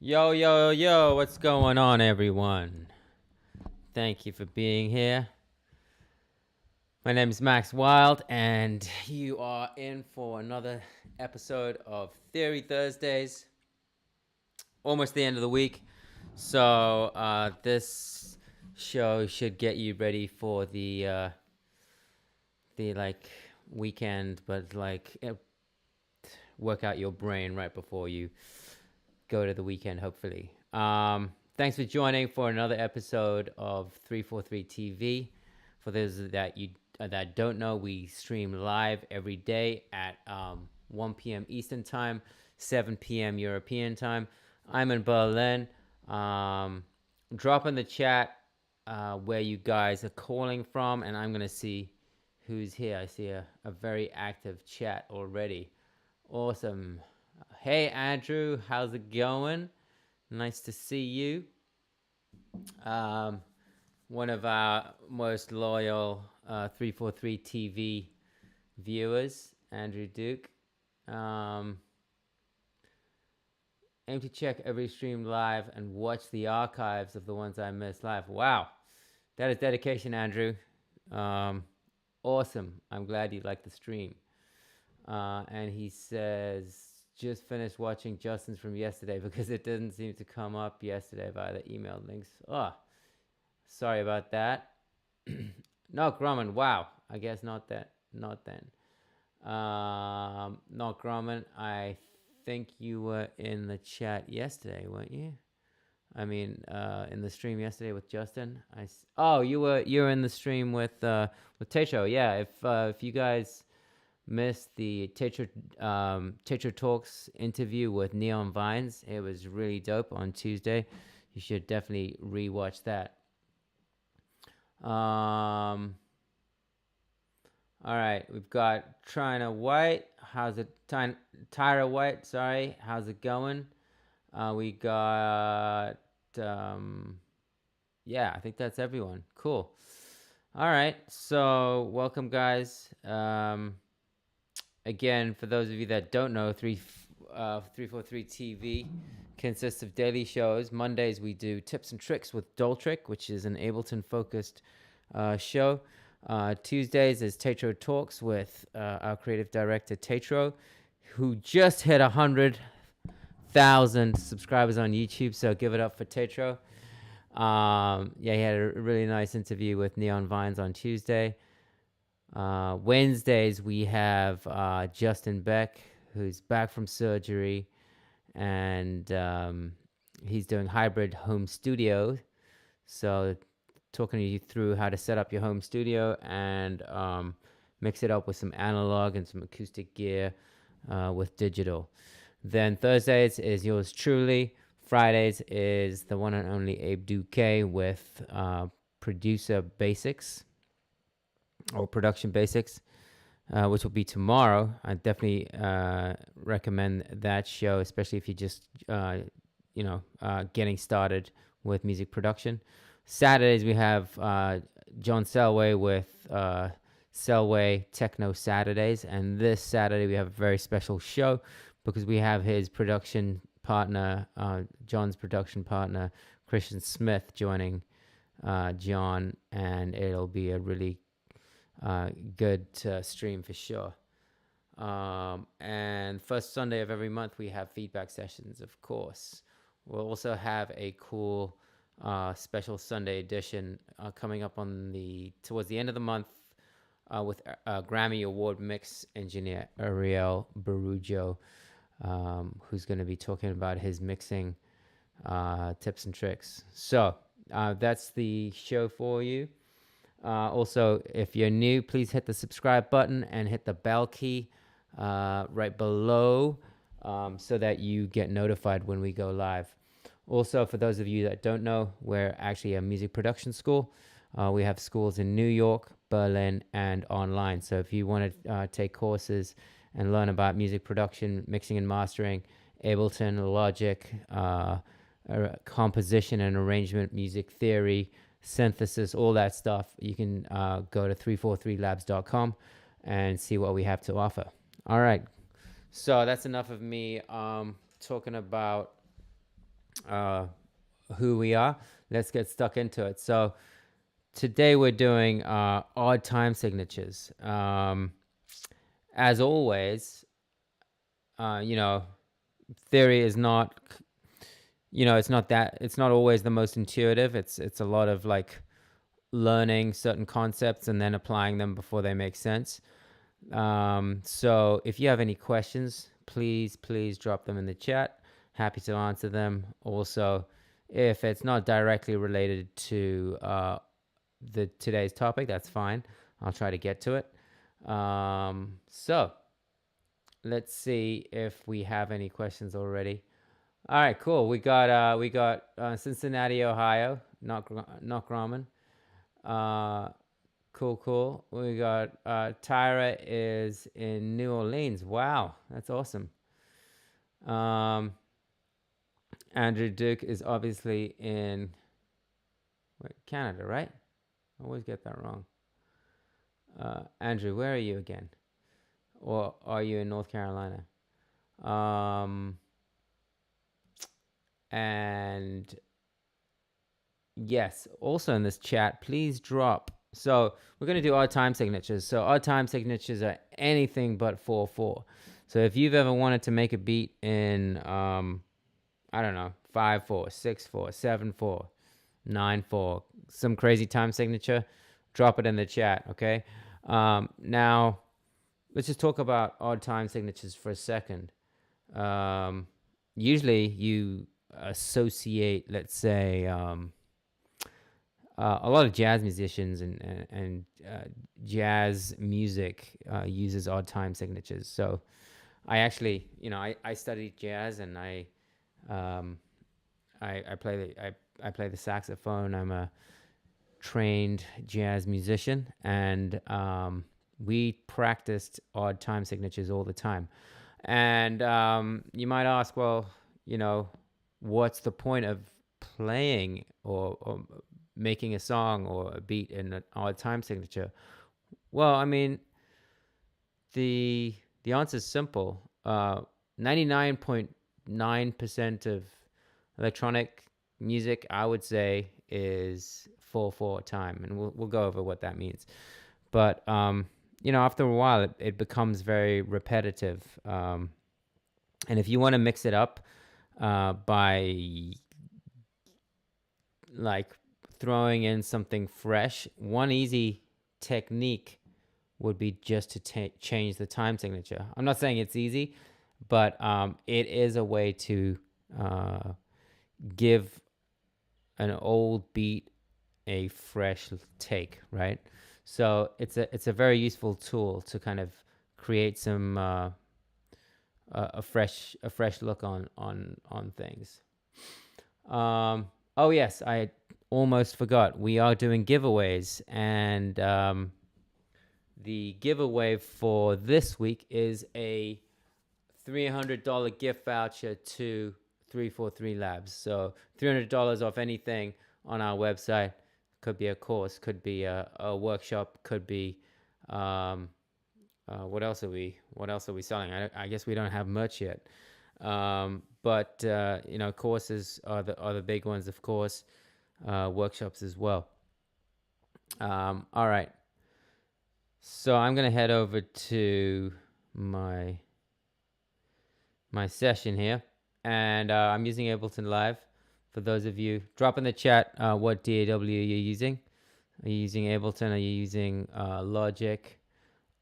Yo, yo, yo, what's going on, everyone? Thank you for being here. My name is Max Wild, and you are in for another episode of Theory Thursdays. Almost the end of the week, so this show should get you ready for the weekend, but work out your brain right before you go to the weekend, hopefully. Thanks for joining for another episode of 343 TV. For those that don't know, we stream live every day at 1 p.m. Eastern Time, 7 p.m. European Time. I'm in Berlin. Drop in the chat where you guys are calling from, and I'm going to see who's here. I see a very active chat already. Awesome. Hey, Andrew, how's it going? Nice to see you. One of our most loyal 343 TV viewers, Andrew Duke. Aim to check every stream live and watch the archives of the ones I missed live. Wow, that is dedication, Andrew. Awesome. I'm glad you liked the stream. And he says, just finished watching Justin's from yesterday because it didn't seem to come up yesterday via the email links. Oh, sorry about that. No, Grumman. Wow. I guess not then. Not Grumman. I think you were in the chat yesterday, weren't you? I mean, in the stream yesterday with Justin. You were in the stream with TAETRO. Yeah. If you guys missed the TAETRO Talks interview with Neon Vines, it was really dope on Tuesday. You should definitely rewatch that. All right, we've got Trina White. How's it? Tyra White, sorry. How's it going? We got, yeah, I think that's everyone. Cool. All right, so welcome, guys. Again, for those of you that don't know, 343 TV consists of daily shows. Mondays, we do tips and tricks with dolltr, which is an Ableton-focused show. Tuesdays is TAETRO Talks with our creative director, TAETRO, who just hit 100,000 subscribers on YouTube, so give it up for TAETRO. He had a really nice interview with Neon Vines on Tuesday. Wednesdays, we have Justin Beck, who's back from surgery, and he's doing hybrid home studio. So talking you through how to set up your home studio and mix it up with some analog and some acoustic gear with digital. Then Thursdays is yours truly. Fridays is the one and only Abe Duque with producer basics or production basics, which will be tomorrow. I definitely recommend that show, especially if you're just getting started with music production. Saturdays we have John Selway with Selway Techno Saturdays, and this Saturday we have a very special show because we have his production partner, John's production partner, Christian Smith, joining John, and it'll be a really good stream for sure. And first Sunday of every month we have feedback sessions, of course. We'll also have a cool special Sunday edition coming up towards the end of the month with Grammy Award mix engineer Ariel Barujo, who's going to be talking about his mixing tips and tricks. So that's the show for you. Also, if you're new, please hit the subscribe button and hit the bell key right below so that you get notified when we go live. Also, for those of you that don't know, we're actually a music production school. We have schools in New York, Berlin, and online. So if you want to take courses and learn about music production, mixing and mastering, Ableton, Logic, composition and arrangement, music theory, synthesis, all that stuff, you can go to 343labs.com and see what we have to offer. All right, so that's enough of me talking about who we are. Let's get stuck into it. So today we're doing odd time signatures. As always, you know, theory is not, it's not always the most intuitive. It's a lot of like learning certain concepts and then applying them before they make sense. So if you have any questions, please drop them in the chat. Happy to answer them. Also, if it's not directly related to the today's topic, that's fine. I'll try to get to it. So let's see if we have any questions already. All right, cool. We got Cincinnati, Ohio. Knock ramen. Cool. We got Tyra is in New Orleans. Wow, that's awesome. Andrew Duke is obviously in Canada, right? I always get that wrong. Andrew, where are you again? Or are you in North Carolina? And yes, also in this chat, please drop. So we're going to do odd time signatures. So odd time signatures are anything but 4/4. So if you've ever wanted to make a beat in, I don't know, 5/4, 6/4, 7/4, 9/4, some crazy time signature, drop it in the chat, okay? Now, let's just talk about odd time signatures for a second. Usually you associate, let's say, a lot of jazz musicians and jazz music uses odd time signatures. So I actually, I studied jazz and I play the saxophone. I'm a trained jazz musician, and we practiced odd time signatures all the time. And you might ask, well, what's the point of playing or making a song or a beat in an odd time signature? Well, I mean, the answer is simple. 99.9% of electronic music, I would say, is 4/4 time, and we'll go over what that means. But after a while, it becomes very repetitive. And if you want to mix it up by like throwing in something fresh, one easy technique would be just to change the time signature. I'm not saying it's easy, but it is a way to give an old beat a fresh take, right? So it's a very useful tool to kind of create some a fresh look on things. Oh yes, I almost forgot. We are doing giveaways, and the giveaway for this week is a $300 gift voucher to 343 Labs. So $300 off anything on our website. Could be a course, could be a workshop, could be what else are we selling? I guess we don't have much yet. But courses are the big ones, of course. Workshops as well. All right. So I'm gonna head over to my session here, and I'm using Ableton Live. For those of you, drop in the chat what DAW you're using. Are you using Ableton? Are you using Logic?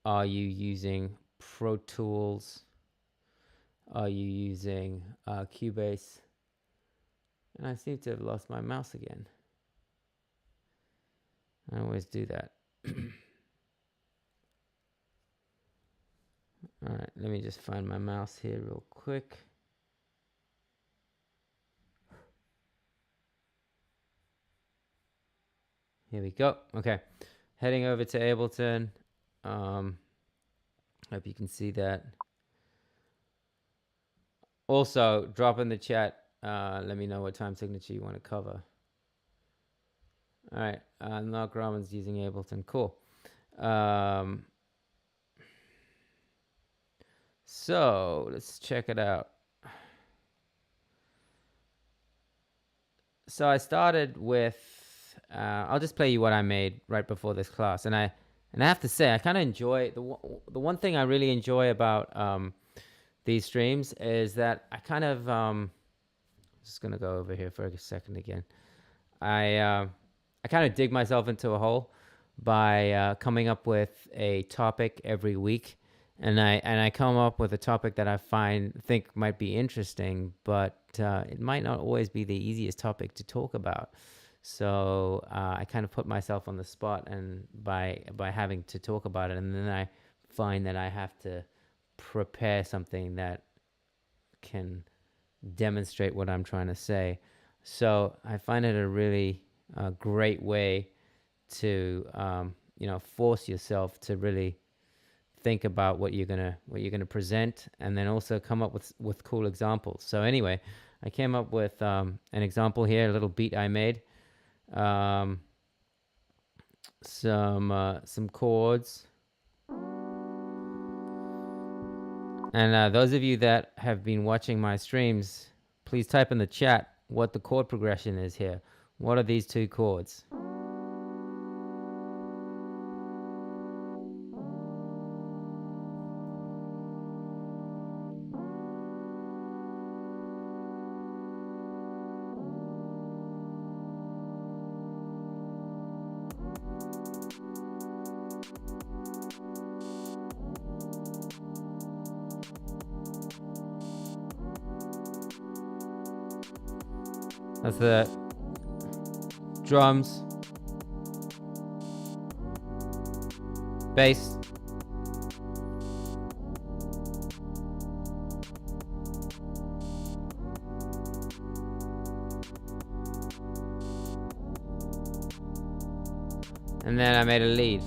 Are you using Pro Tools? Are you using Cubase? And I seem to have lost my mouse again. I always do that. All right, let me just find my mouse here real quick. Here we go. Okay, heading over to Ableton. Hope you can see that. Also, drop in the chat. Let me know what time signature you want to cover. All right, Knock Ramen's using Ableton. Cool. So let's check it out. So I started with, I'll just play you what I made right before this class. And I have to say, I kind of enjoy, the one thing I really enjoy about these streams is that I kind of, just going to go over here for a second again. I kind of dig myself into a hole by coming up with a topic every week, and I come up with a topic that I think might be interesting, but it might not always be the easiest topic to talk about. So I kind of put myself on the spot, and by having to talk about it, and then I find that I have to prepare something that can demonstrate what I'm trying to say. So I find it a really great way to force yourself to really think about what you're gonna present, and then also come up with cool examples. So anyway, I came up with an example here, a little beat I made, some chords. And those of you that have been watching my streams, please type in the chat what the chord progression is here. What are these two chords? That's the drums, bass, and then I made a lead.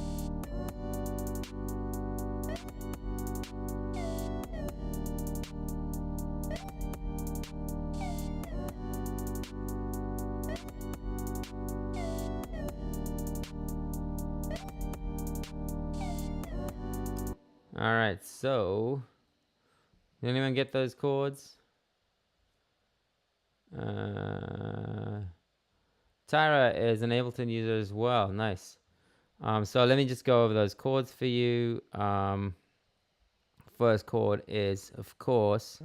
All right, so did anyone get those chords? Tyra is an Ableton user as well. Nice. So let me just go over those chords for you. First chord is, of course,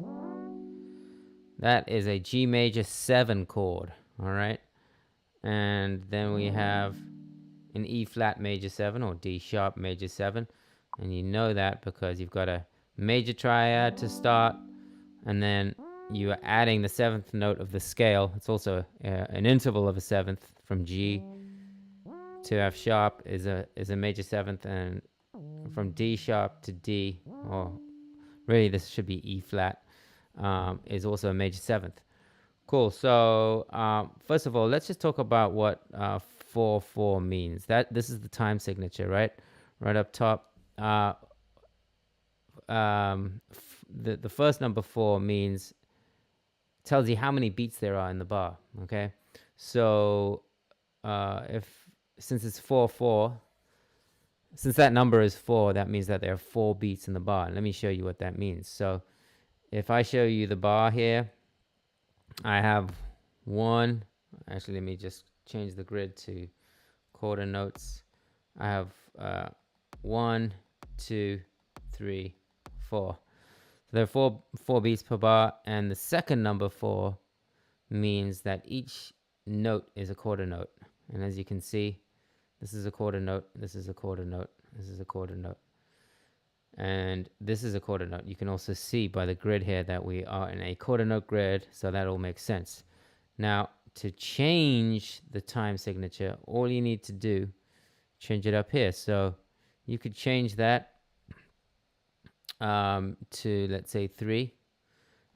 that is a G major 7 chord. All right. And then we have an E flat major 7 or D sharp major 7. And you know that because you've got a major triad to start, and then you are adding the 7th note of the scale. It's also an interval of a 7th from G to F sharp is a major 7th, and from D sharp to D, or really this should be E flat, is also a major 7th. Cool. So first of all, let's just talk about what 4/4 means. This is the time signature, right? Right up top. The first number 4 tells you how many beats there are in the bar. Okay, so since it's 4/4, since that number is 4, that means that there are 4 beats in the bar. Let me show you what that means. So if I show you the bar here, I have one. Actually, let me just change the grid to quarter notes. I have 1, 2, 3, 4. So there are four beats per bar, and the second number 4 means that each note is a quarter note. And as you can see, this is a quarter note, this is a quarter note, this is a quarter note, and this is a quarter note. You can also see by the grid here that we are in a quarter note grid, so that all makes sense. Now, to change the time signature, all you need to do, change it up here. So you could change that to, let's say, 3.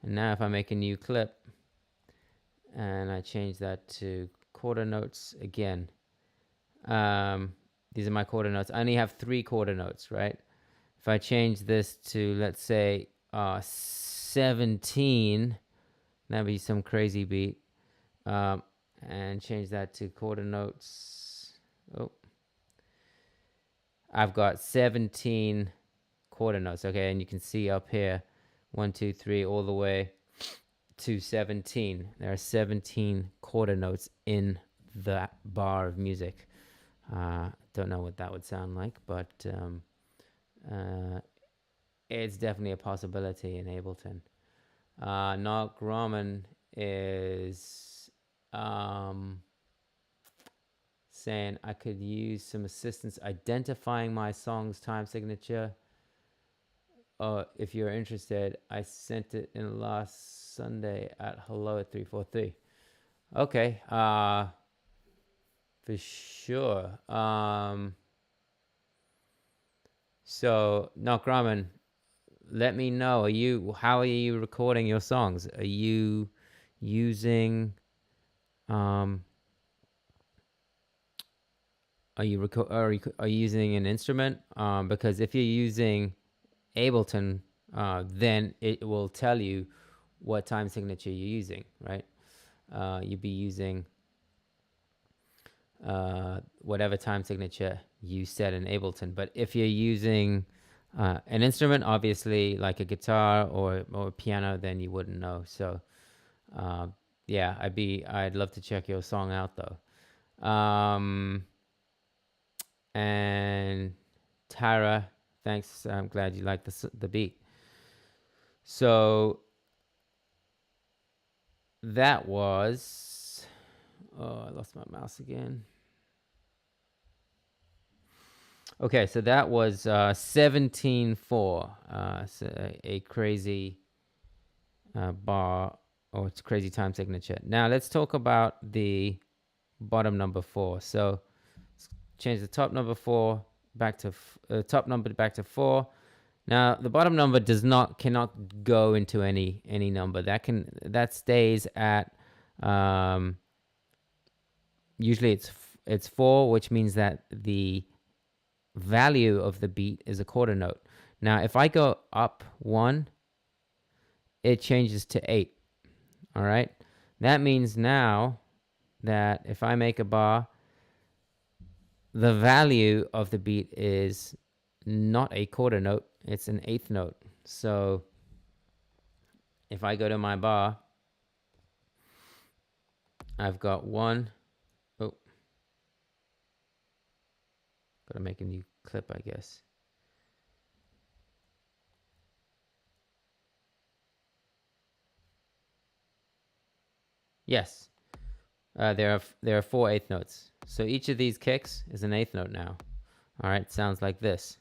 And now if I make a new clip and I change that to quarter notes again, these are my quarter notes. I only have 3 quarter notes, right? If I change this to, let's say, 17, that'd be some crazy beat, and change that to quarter notes. Oh, I've got 17 quarter notes. Okay, and you can see up here 1, 2, 3 all the way to 17. There are 17 quarter notes in that bar of music. Don't know what that would sound like, but it's definitely a possibility in Ableton. Knock Raman is saying I could use some assistance identifying my song's time signature. If you're interested, I sent it in last Sunday at hello@343. Okay, for sure. So Knock Raman, let me know. How are you recording your songs? Are you using are you using an instrument? Because if you're using Ableton, then it will tell you what time signature you're using, right? You'd be using whatever time signature you set in Ableton. But if you're using an instrument, obviously like a guitar or a piano, then you wouldn't know. So yeah, I'd love to check your song out though. And Tara, thanks. I'm glad you like the beat. So that was, oh, I lost my mouse again. Okay, so that was 17/4. So a crazy bar, or it's crazy time signature. Now let's talk about the bottom number 4. So let's change the top number 4 back to top number back to 4. Now the bottom number cannot go into any number. That stays at usually it's 4, which means that the value of the beat is a quarter note. Now if I go up 1, it changes to 8. All right, that means now that if I make a bar, the value of the beat is not a quarter note, it's an eighth note. So if I go to my bar, I've got 1. Oh, gotta make a new clip, I guess. Yes, there are 4 eighth notes. So each of these kicks is an eighth note now. All right, sounds like this.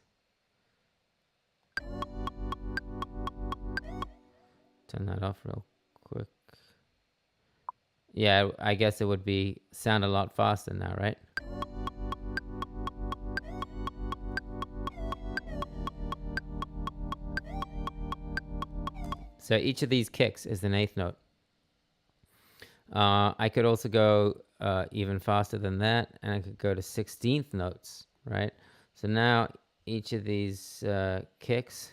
Turn that off real quick. Yeah, I guess it would sound a lot faster now, right? So each of these kicks is an eighth note. I could also go even faster than that, and I could go to 16th notes, right? So now each of these kicks,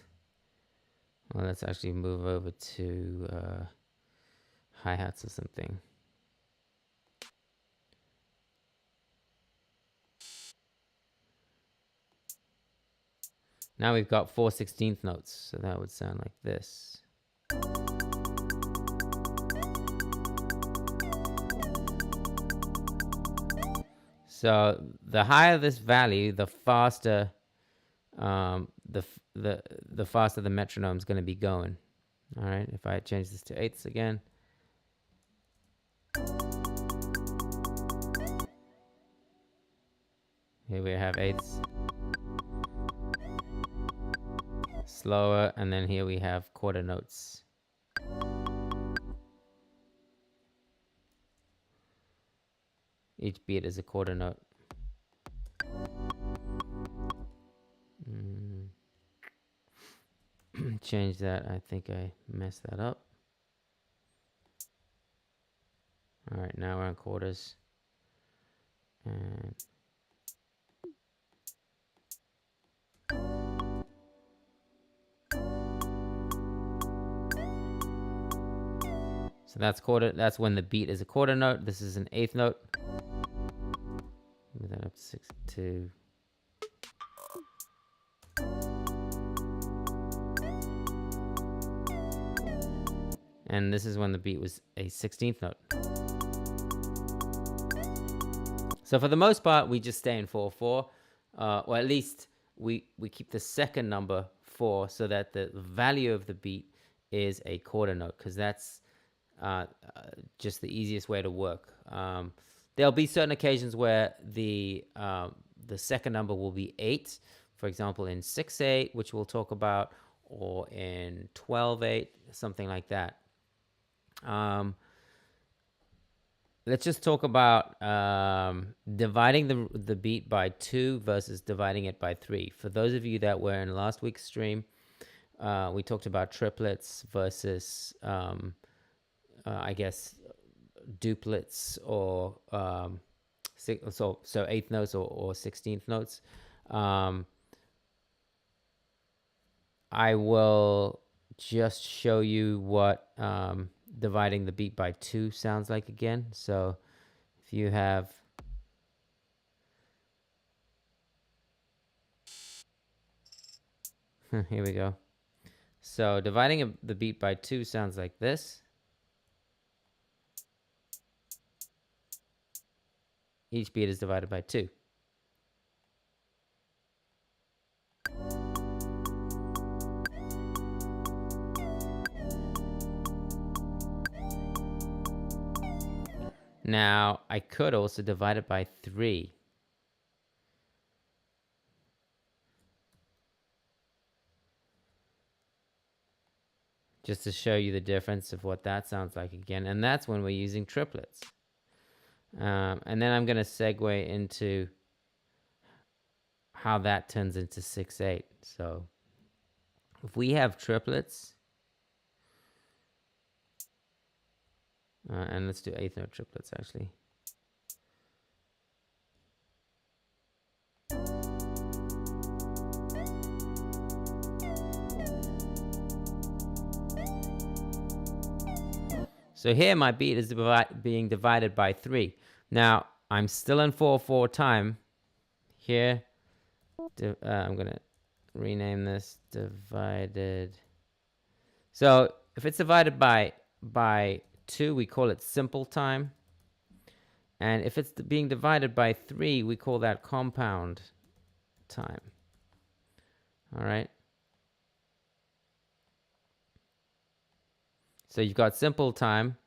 well, let's actually move over to hi-hats or something. Now we've got 4 16th notes, so that would sound like this. So the higher this value, the faster the faster the metronome is going to be going. All right, if I change this to eighths again. Here we have eighths. Slower, and then here we have quarter notes. Each beat is a quarter note. Change that. I think I messed that up. All right, now we're on quarters. And so that's quarter. That's when the beat is a quarter note. This is an eighth note. Move that up to 62. And this is when the beat was a 16th note. So for the most part, we just stay in 4/4, or at least we keep the second number 4 so that the value of the beat is a quarter note, because that's just the easiest way to work. There'll be certain occasions where the second number will be 8, for example, in 6/8, which we'll talk about, or in 12/8, something like that. Let's just talk about dividing the beat by 2 versus dividing it by 3. For those of you that were in last week's stream, we talked about triplets versus, I guess, duplets, or so eighth notes or 16th notes. I will just show you what dividing the beat by 2 sounds like again. So if you have here we go. So dividing the beat by 2 sounds like this. Each beat is divided by 2. Now, I could also divide it by 3. Just to show you the difference of what that sounds like again. And that's when we're using triplets. And then I'm going to segue into how that turns into 6/8. So if we have triplets, and let's do eighth note triplets actually. So here my beat is being divided by 3. Now I'm still in 4/4 time. Here, I'm gonna rename this divided. So if it's divided by 2, we call it simple time. And if it's being divided by 3, we call that compound time. All right. So you've got simple time,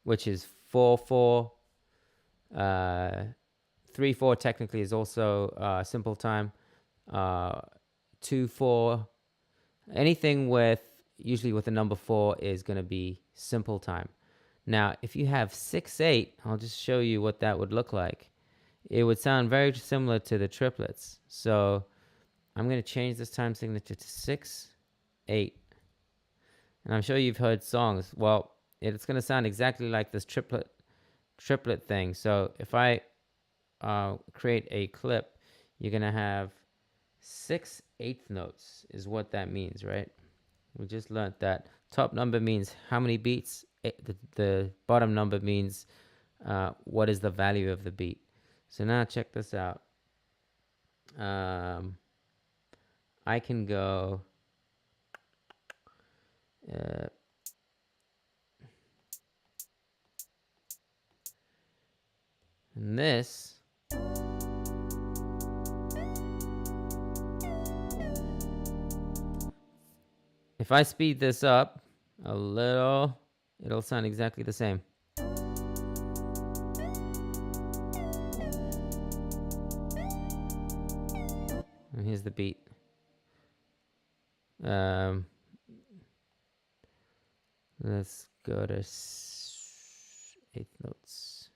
which is 4/4. 3/4 technically is also simple time. 2/4. Anything usually with the number 4 is going to be simple time. Now, if you have 6/8, I'll just show you what that would look like. It would sound very similar to the triplets. So I'm going to change this time signature to 6/8. And I'm sure you've heard songs. Well, it's going to sound exactly like this triplet thing. So if I create a clip, you're going to have 6/8 notes is what that means, right? We just learned that top number means how many beats. The bottom number means what is the value of the beat. So now check this out. I can go and this. If I speed this up a little, it'll sound exactly the same. And here's the beat. Let's go to 8th notes.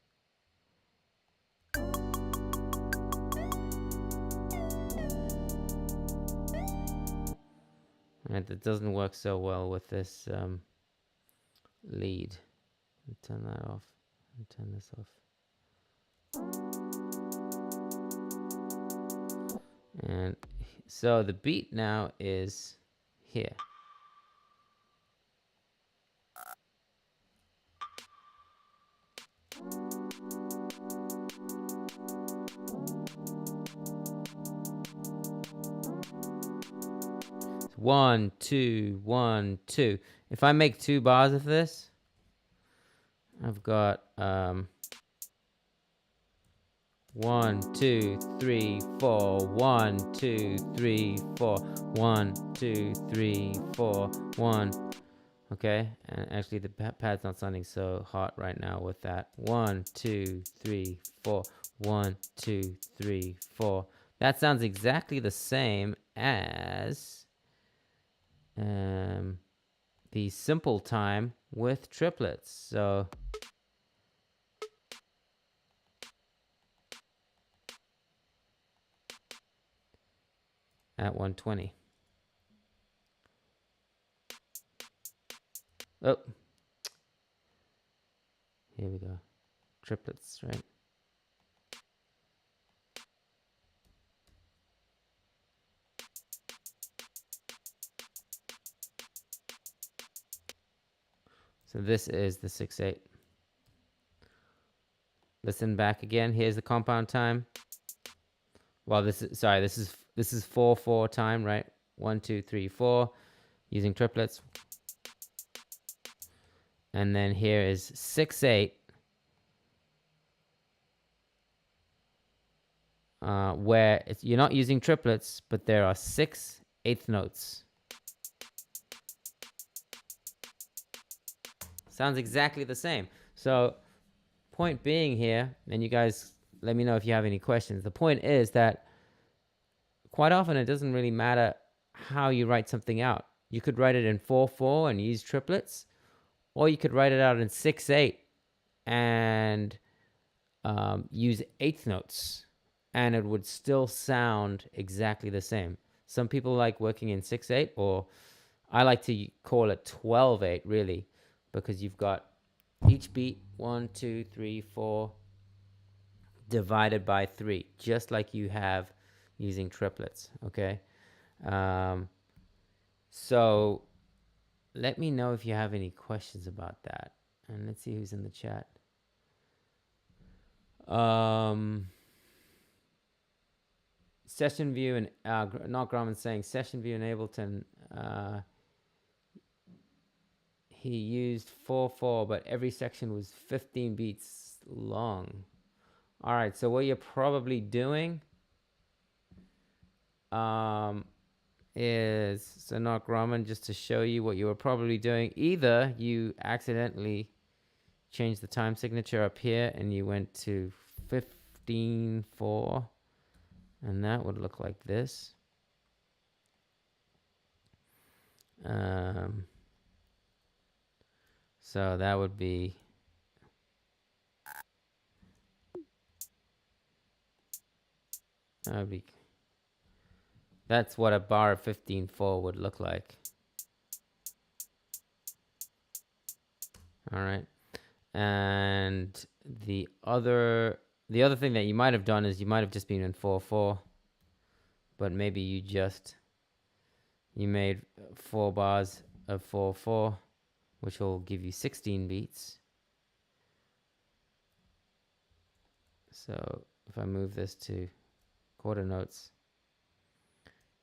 And it doesn't work so well with this lead. Turn that off. Turn this off. And so the beat now is here. So 1, 2, 1, 2. If I make 2 bars of this, I've got 1, 2, 3, 4, 1, 2, 3, 4, 1, 2, 3, 4, 1. Okay, and actually the pad's not sounding so hot right now with that. 1, 2, 3, 4, 1, 2, 3, 4. That sounds exactly the same as the simple time with triplets. So at 120. Oh, here we go. Triplets, right? So this is the 6/8. Listen back again. Here's the compound time. Well, this is 4/4 time, right? 1, 2, 3, 4, using triplets. And then here is 6/8, where you're not using triplets, but there are 6 eighth notes. Sounds exactly the same. So point being here, and you guys let me know if you have any questions. The point is that quite often it doesn't really matter how you write something out. You could write it in 4/4 and use triplets, or you could write it out in 6/8 and use eighth notes, and it would still sound exactly the same. Some people like working in 6/8, or I like to call it 12/8, really, because you've got each beat 1, 2, 3, 4 divided by 3, just like you have using triplets. Okay, so let me know if you have any questions about that, and let's see who's in the chat. Session view and not Grumman saying session view in Ableton. He used 4/4, but every section was 15 beats long. All right, so what you're probably doing is, so not Grumman, just to show you what you were probably doing. Either you accidentally changed the time signature up here and you went to 15/4, and that would look like this. So that would be that's what a bar of 15/4 would look like. All right, and the other thing that you might have done is you might have just been in 4/4, but maybe you made 4 bars of 4/4, which will give you 16 beats. So if I move this to quarter notes,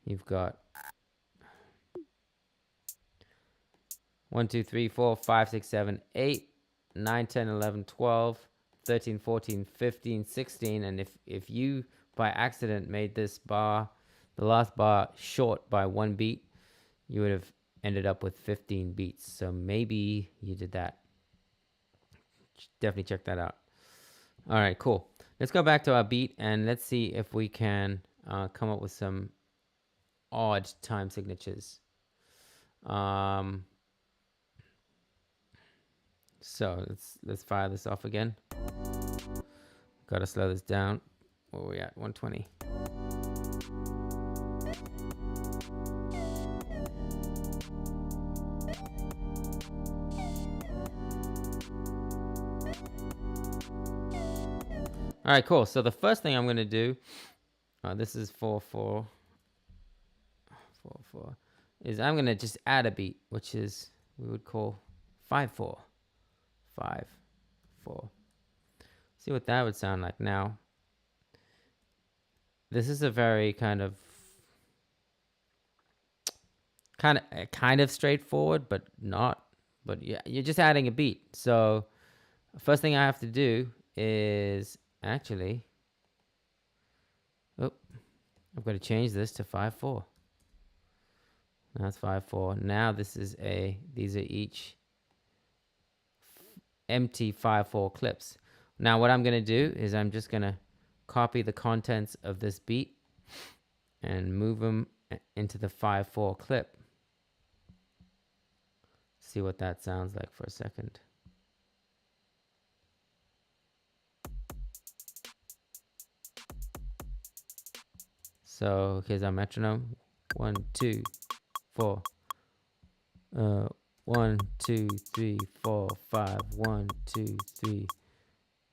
you've got 1, 2, 3, 4, 5, 6, 7, 8, 9, 10, 11, 12, 13, 14, 15, 16. And if you by accident made this bar, the last bar, short by 1 beat, you would have ended up with 15 beats. So maybe you did that. Definitely check that out. All right, cool. Let's go back to our beat and let's see if we can come up with some odd time signatures. So let's fire this off again. Got to slow this down. Where are we at? 120. All right, cool. So the first thing I'm going to do, this is 4/4, 4/4, is I'm going to just add a beat, which is we would call 5/4, 5/4. See what that would sound like now. This is a very kind of Kind of straightforward, but not. But yeah, you're just adding a beat. So first thing I have to do is actually, oh, I've got to change this to 5/4. That's 5/4. Now these are each empty 5/4 clips. Now what I'm going to do is I'm just going to copy the contents of this beat and move them into the 5/4 clip. See what that sounds like for a second. So here's our metronome. 1, 2, 4. 1, 2, 3, 4, 5. 1, 2, 3.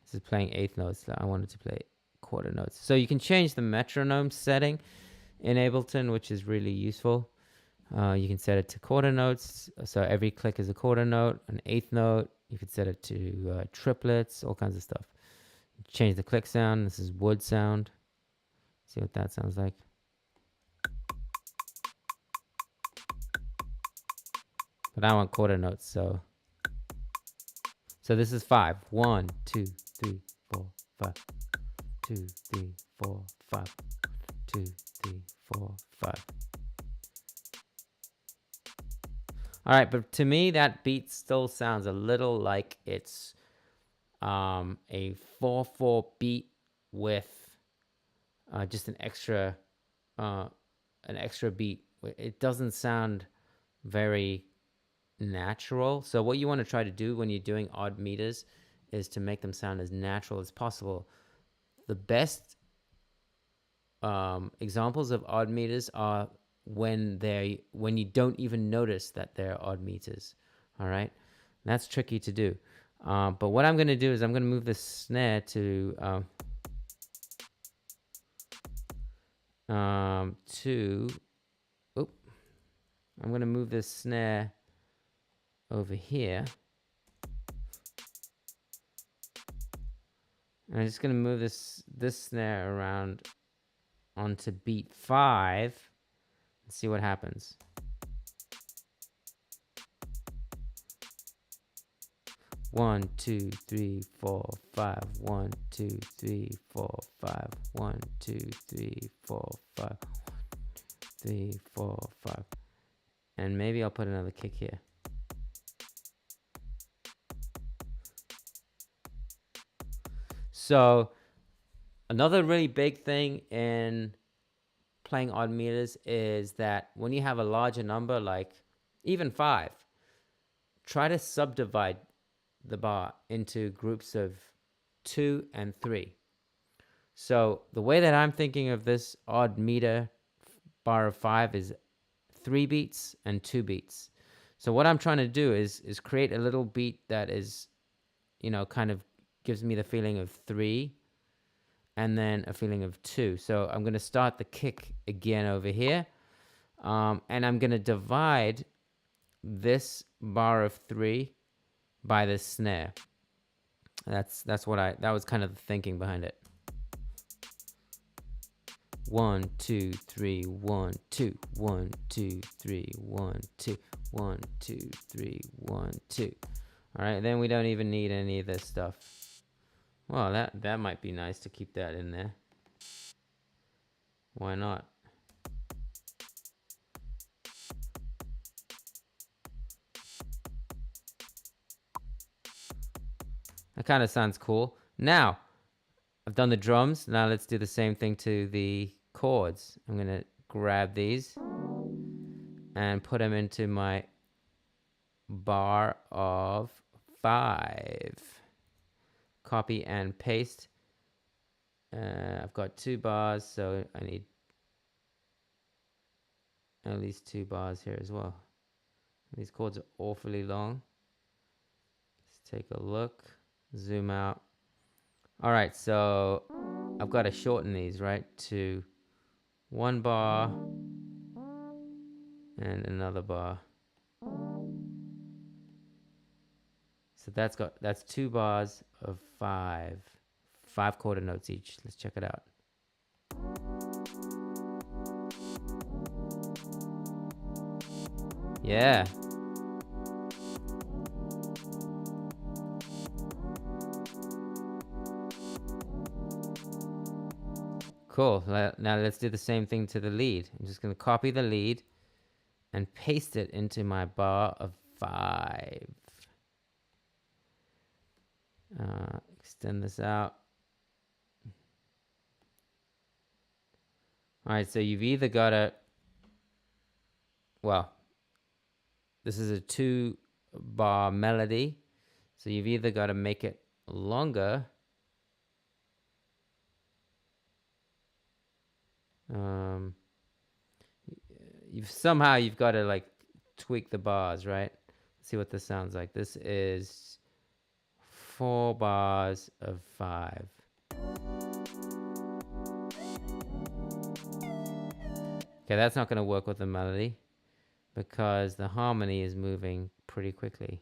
This is playing eighth notes. I wanted to play quarter notes. So you can change the metronome setting in Ableton, which is really useful. You can set it to quarter notes. So every click is a quarter note, an eighth note. You could set it to triplets, all kinds of stuff. Change the click sound. This is wood sound. See what that sounds like. But I want quarter notes, so this is 5. 1, 2, 3, 4, 5. 2, 3, 4, 5. 2, 3, 4, 5. All right, but to me, that beat still sounds a little like it's a 4/4 beat with just an extra beat. It doesn't sound very natural. So what you want to try to do when you're doing odd meters is to make them sound as natural as possible. The best examples of odd meters are when you don't even notice that they're odd meters. All right, that's tricky to do. But what I'm going to do is I'm going to move the snare to I'm going to move this snare over here. And I'm just going to move this snare around onto beat 5 and see what happens. One, 2, 3, 4, 5. 1, 2, 3, 4, 5. 1, 2, 3, 4, 5. 3, 4, 5. And maybe I'll put another kick here. So another really big thing in playing odd meters is that when you have a larger number, like even 5, try to subdivide the bar into groups of 2 and 3. So the way that I'm thinking of this odd meter bar of 5 is 3 beats and 2 beats. So what I'm trying to do is create a little beat that is, kind of gives me the feeling of 3 and then a feeling of 2. So I'm going to start the kick again over here. And I'm going to divide this bar of 3 by this snare. That was kind of the thinking behind it. 1, 2, 3, 1, 2, 1, 2, 3, 1, 2, 1, 2, 3, 1, 2. All right, then we don't even need any of this stuff. Well, that might be nice to keep that in there. Why not? That kind of sounds cool. Now, I've done the drums. Now let's do the same thing to the chords. I'm going to grab these and put them into my bar of 5. Copy and paste. I've got 2 bars, so I need at least 2 bars here as well. These chords are awfully long. Let's take a look. Zoom out. All right, so I've got to shorten these, right, to 1 bar and another bar. So that's 2 bars of 5 quarter notes each. Let's check it out. Yeah. Cool. Now let's do the same thing to the lead. I'm just going to copy the lead and paste it into my bar of 5. Extend this out. All right, so you've either got to, well, this is a 2-bar melody, so you've either got to make it longer, you've got to like tweak the bars, right? Let's see what this sounds like. This is 4 bars of 5. Okay, that's not going to work with the melody because the harmony is moving pretty quickly.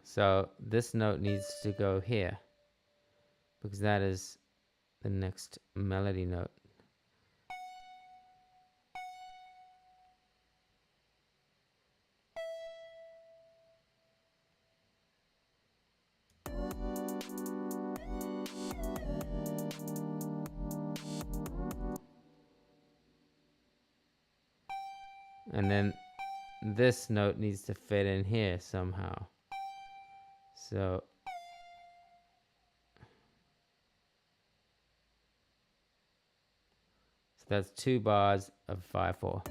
So this note needs to go here because that is the next melody note. And then this note needs to fit in here somehow. So that's 2 bars of 5/4.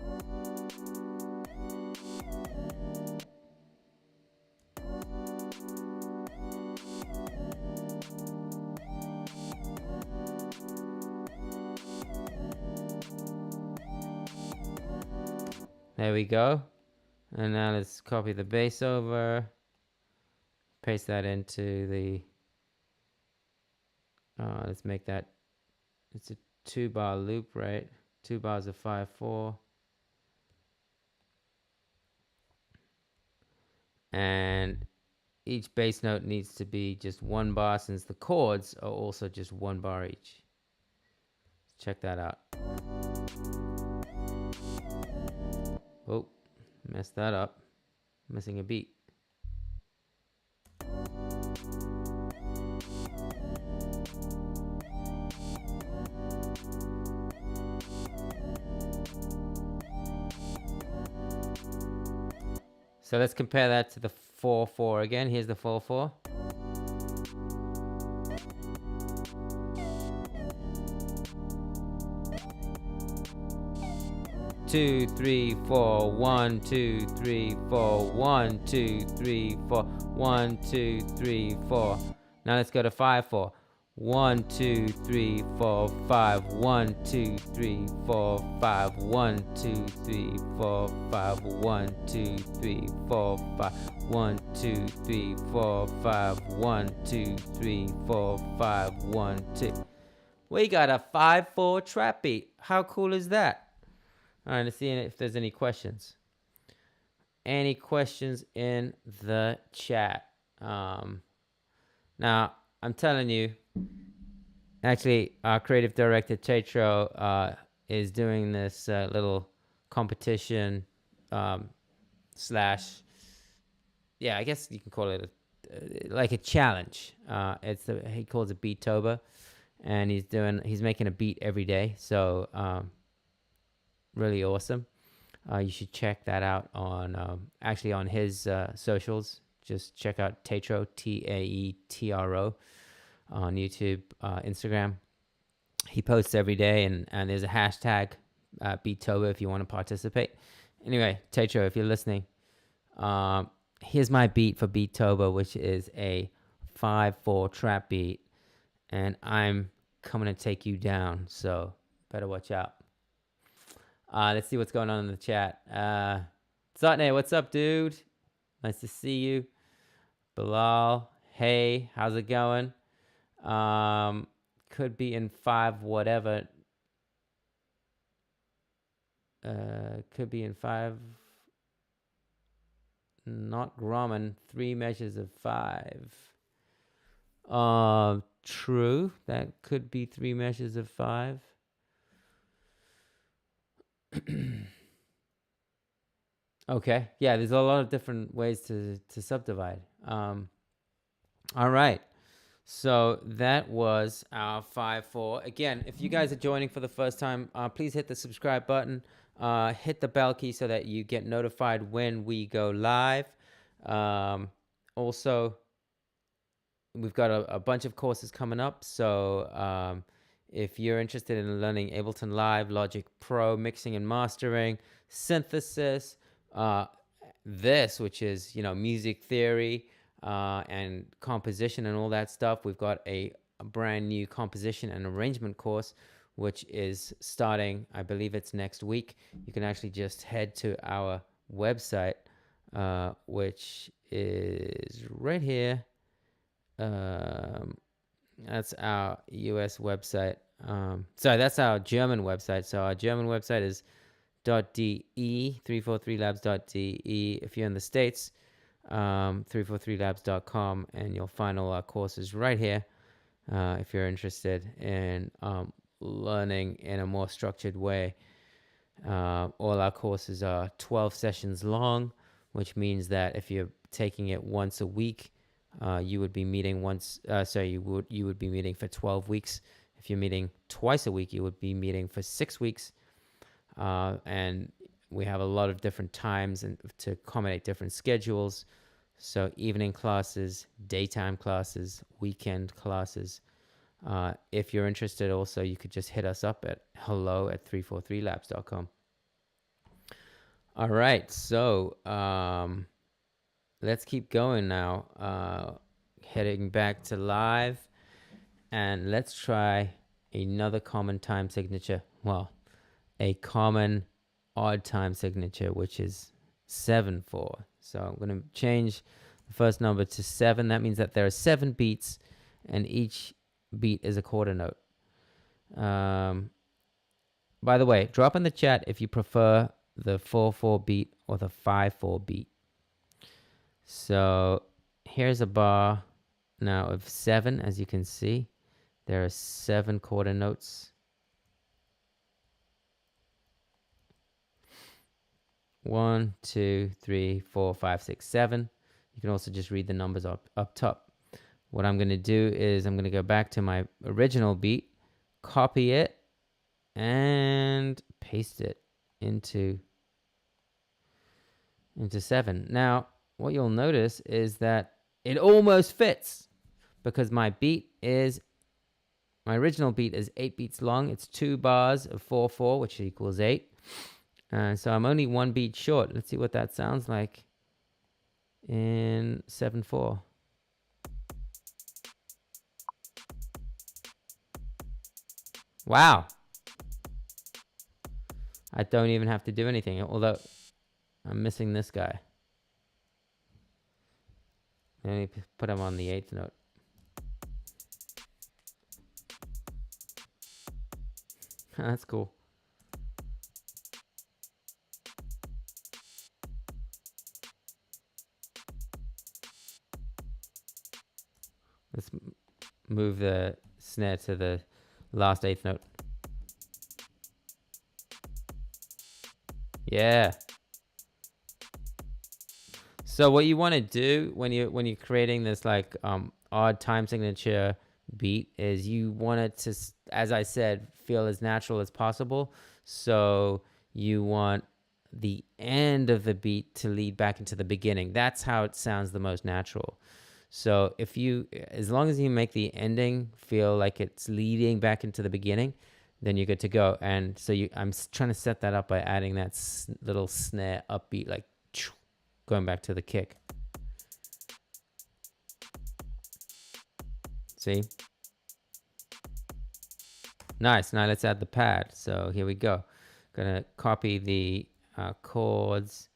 There we go. And now let's copy the bass over, paste that into the, let's make that, it's a 2-bar loop, right? 2 bars of 5/4. And each bass note needs to be just 1 bar since the chords are also just 1 bar each. Check that out. Oh, messed that up. Missing a beat. So let's compare that to the 4/4 again. Here's the 4/4. 2, 3, 4, 1, 2, 3, 4, 1, 2, 3, 4, 1, 2, 3, 4. Now let's go to 5/4. 1, 2, 3, 4, 5. 1, 2, 3, 4, 5. 1, 2, 3, 4, 5. 1, 2, 3, 4, 5. 1, 2, 3, 4, 5. 1, 2, 3, 4, 5. 1, 2. We got a 5/4 trap beat. How cool is that? All right, let's see if there's any questions. Any questions in the chat? Now, I'm telling you, actually, our creative director, TAETRO, is doing this little competition slash, yeah, I guess you can call it like a challenge. He calls it Beattober, and he's making a beat every day. So really awesome. You should check that out on actually on his socials. Just check out TAETRO, TAETRO, on YouTube, Instagram. He posts every day, and there's a hashtag Beattober if you want to participate. Anyway, TAETRO, if you're listening, here's my beat for Beattober, which is a 5/4 trap beat, and I'm coming to take you down, so better watch out. Let's see what's going on in the chat. Satne, what's up, dude? Nice to see you. Bilal, hey, how's it going? Could be in 5 whatever. Could be in 5. Not Grumman. 3 measures of 5. True. That could be 3 measures of 5. Okay. Yeah, there's a lot of different ways to subdivide. All right. So that was our 5-4. Again, if you guys are joining for the first time, please hit the subscribe button. Hit the bell key so that you get notified when we go live. Also, we've got a bunch of courses coming up. So if you're interested in learning Ableton Live, Logic Pro, mixing and mastering, synthesis, this, which is, music theory and composition and all that stuff, we've got a brand new composition and arrangement course, which is starting, I believe it's next week. You can actually just head to our website, which is right here. That's our US website. Sorry, that's our German website. So our German website is .de, 343labs.de. If you're in the States, 343labs.com, and you'll find all our courses right here. If you're interested in learning in a more structured way, all our courses are 12 sessions long, which means that if you're taking it once a week, you would be meeting you would be meeting for 12 weeks. If you're meeting twice a week, you would be meeting for 6 weeks. And we have a lot of different times and to accommodate different schedules. So evening classes, daytime classes, weekend classes. If you're interested also, you could just hit us up at hello@343labs.com. All right, so let's keep going now. Heading back to live, and let's try another common time signature. Well, a common odd time signature, which is 7/4. So I'm going to change the first number to 7. That means that there are 7 beats, and each beat is a quarter note. By the way, drop in the chat if you prefer the 4/4 beat or the 5/4 beat. So here's a bar now of 7. As you can see, there are 7 quarter notes. 1, 2, 3, 4, 5, 6, 7. You can also just read the numbers up top. What I'm going to do is I'm going to go back to my original beat, copy it, and paste it into 7. Now, what you'll notice is that it almost fits because my original beat is 8 beats long. It's 2 bars of 4/4, which equals 8. So I'm only 1 beat short. Let's see what that sounds like in 7/4. Wow. I don't even have to do anything, although I'm missing this guy. Let me put him on the 8th note. That's cool. Let's move the snare to the last 8th note. Yeah. So what you want to do when you're creating this like odd time signature beat is you want it to, as I said, feel as natural as possible. So you want the end of the beat to lead back into the beginning. That's how it sounds the most natural. So as long as you make the ending feel like it's leading back into the beginning, then you're good to go. And so I'm trying to set that up by adding that little snare upbeat, like going back to the kick. See? Nice. Now let's add the pad. So here we go. Gonna copy the chords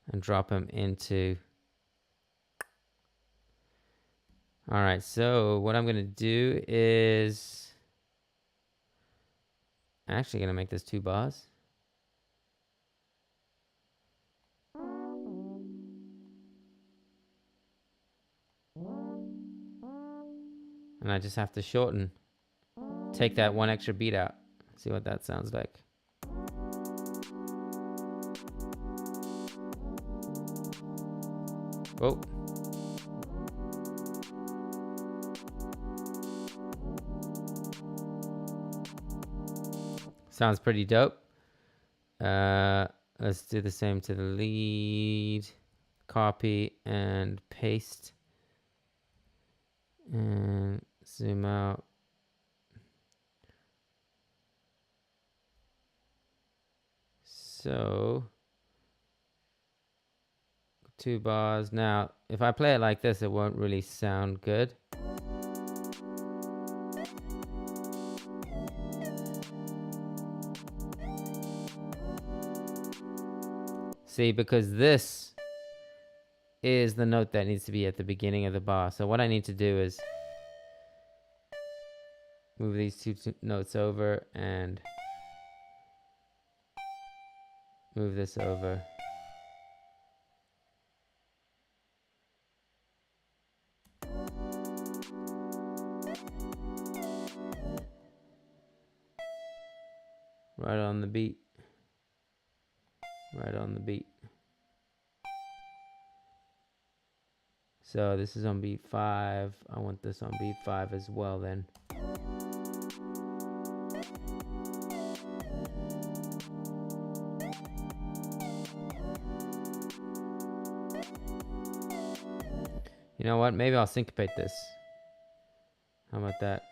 and drop them into. All right. So what I'm gonna do is actually gonna make this 2 bars. And I just have to take that 1 extra beat out. See what that sounds like. Oh. Sounds pretty dope. Let's do the same to the lead. Copy and paste. And zoom out. So 2 bars. Now, if I play it like this, it won't really sound good. See, because this is the note that needs to be at the beginning of the bar. So what I need to do is move these two notes over and move this over. Right on the beat. Right on the beat. So this is on beat 5. I want this on beat 5 as well then. You know what? Maybe I'll syncopate this. How about that?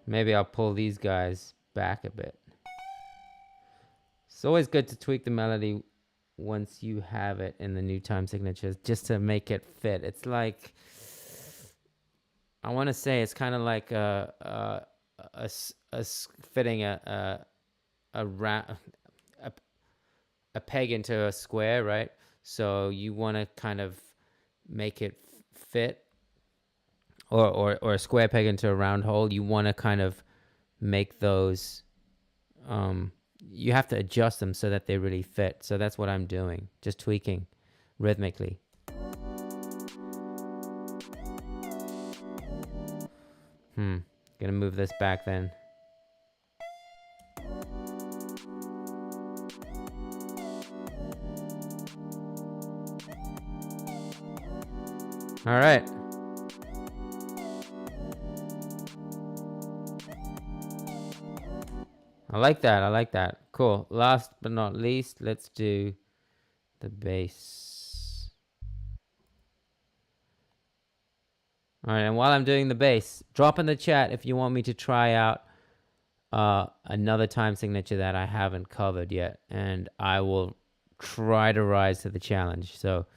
Maybe I'll pull these guys back a bit. It's always good to tweak the melody once you have it in the new time signatures, just to make it fit. It's like, I want to say it's kind of like fitting a peg into a square, right? So you want to kind of make it fit, or a square peg into a round hole. You want to kind of make those, you have to adjust them so that they really fit. So that's what I'm doing, just tweaking rhythmically. Gonna move this back then. All right. I like that. I like that. Cool. Last but not least, let's do the bass. All right. And while I'm doing the bass, drop in the chat if you want me to try out another time signature that I haven't covered yet, and I will try to rise to the challenge. So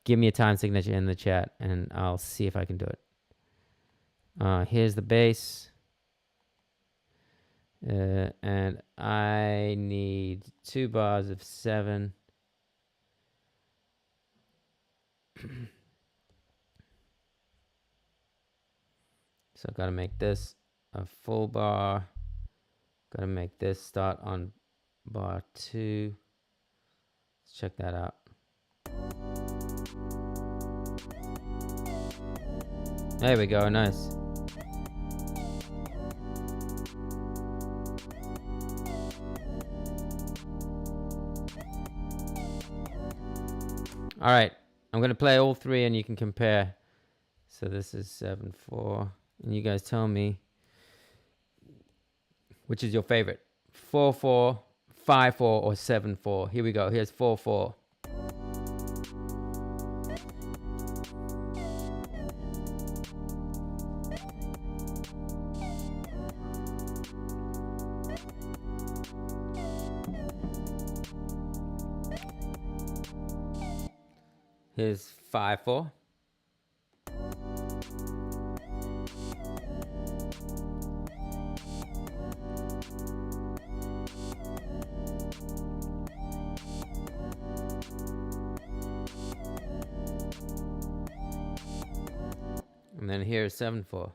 give me a time signature in the chat and I'll see if I can do it. Here's the bass. And I need 2 bars of 7. So I've got to make this a full bar. Got to make this start on bar 2. Let's check that out. There we go, nice. All right, I'm gonna play all 3 and you can compare. So this is 7/4, and you guys tell me which is your favorite, 4/4, 5/4, or 7/4. Here we go. Here's 4/4. Here's 5/4. And then here's 7/4.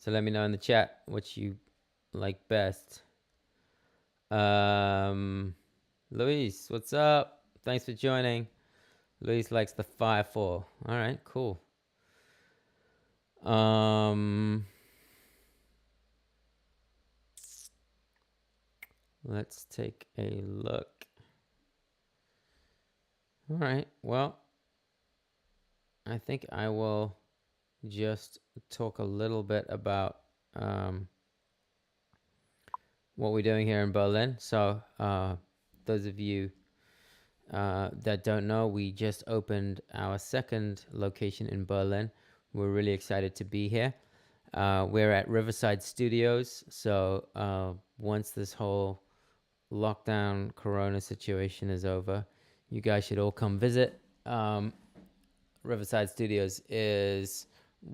So let me know in the chat what you like best. Luis, what's up? Thanks for joining. Luis likes the 5-4. All right, cool. Let's take a look. All right, well, I think I will just talk a little bit about what we're doing here in Berlin. So those of you that don't know, we just opened our second location in Berlin. We're really excited to be here. We're at Riverside Studios. So once this whole lockdown corona situation is over, you guys should all come visit. Riverside Studios is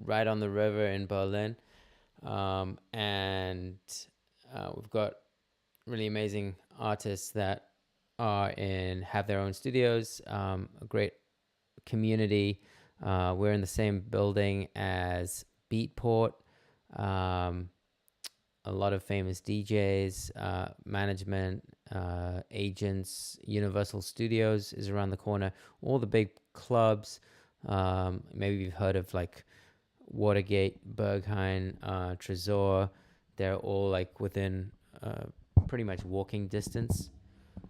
right on the river in Berlin. And we've got really amazing artists that have their own studios, a great community. We're in the same building as Beatport, a lot of famous DJs, management, agents. Universal Studios is around the corner. All the big clubs. Maybe you've heard of like Watergate, Berghain, Tresor. They're all like within pretty much walking distance.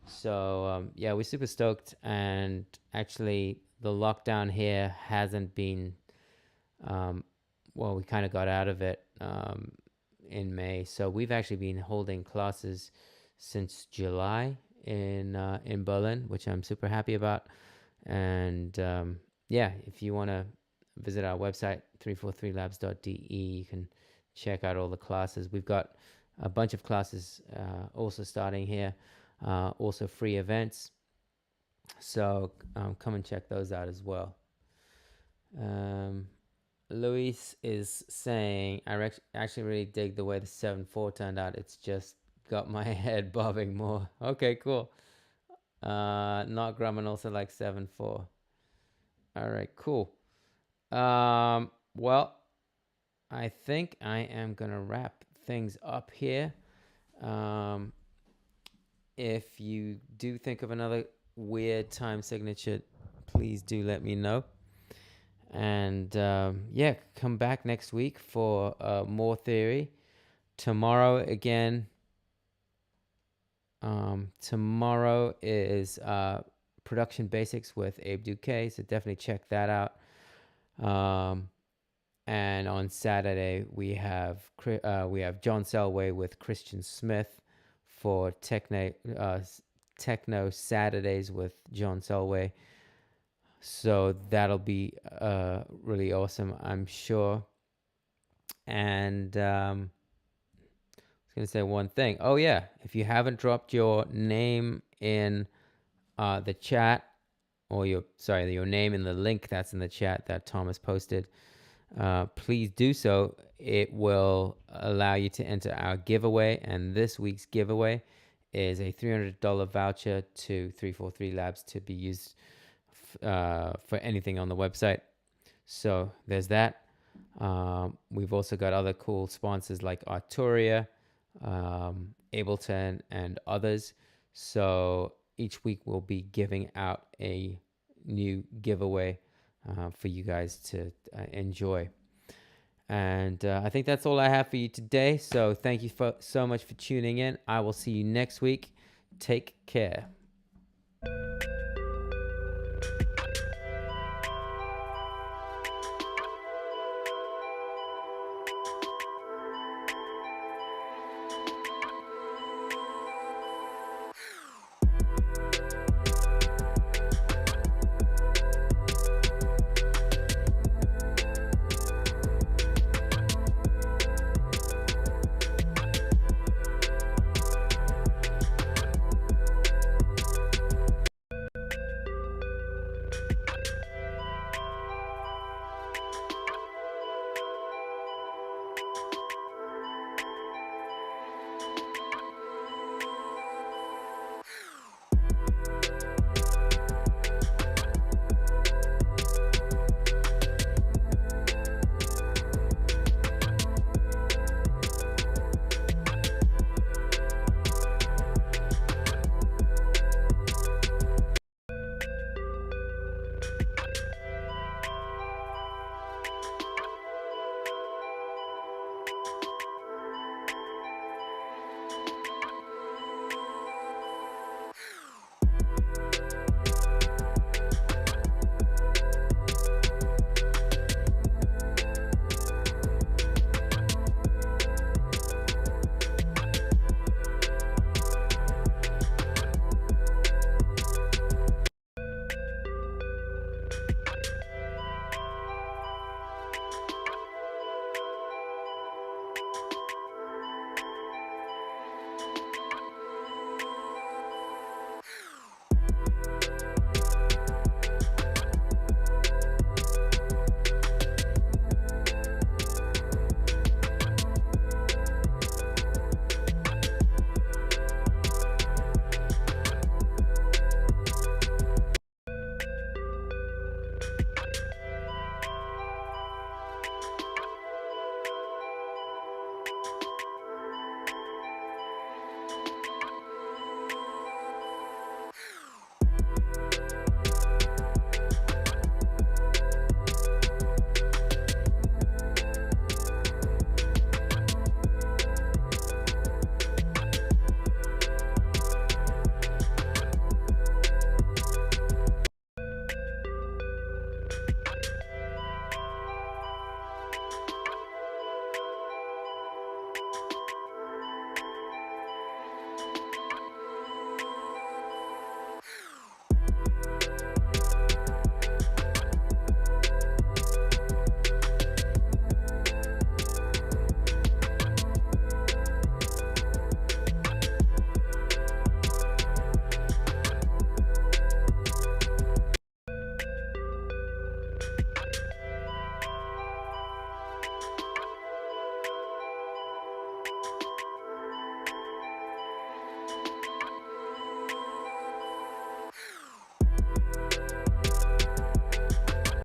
So yeah, we're super stoked. And actually, the lockdown here hasn't been. Well, we kind of got out of it in May, so we've actually been holding classes since July in Berlin, which I'm super happy about. And yeah, if you want to visit our website 343labs.de, you can check out all the classes. We've got a bunch of classes also starting here, also free events. So come and check those out as well. Luis is saying, I actually really dig the way the 7-4 turned out. It's just got my head bobbing more. Okay, cool. Not Grumman also like 7-4. All right, cool. Well, I think I am gonna wrap things up here. If you do think of another weird time signature, please do let me know. And yeah, come back next week for more theory. Tomorrow again. Tomorrow is production basics with Abe Duque, so definitely check that out. And on Saturday we have John Selway with Christian Smith for Techno Saturdays with John Selway. So that'll be really awesome, I'm sure. And I was going to say one thing. Oh, yeah. If you haven't dropped your name in the chat, or your name in the link that's in the chat that Thomas posted, please do so. It will allow you to enter our giveaway. And this week's giveaway is a $300 voucher to 343 Labs to be used for anything on the website. So there's that. We've also got other cool sponsors like Arturia, Ableton, and others. So each week we'll be giving out a new giveaway for you guys to enjoy. And I think that's all I have for you today. So thank you so much for tuning in. I will see you next week. Take care.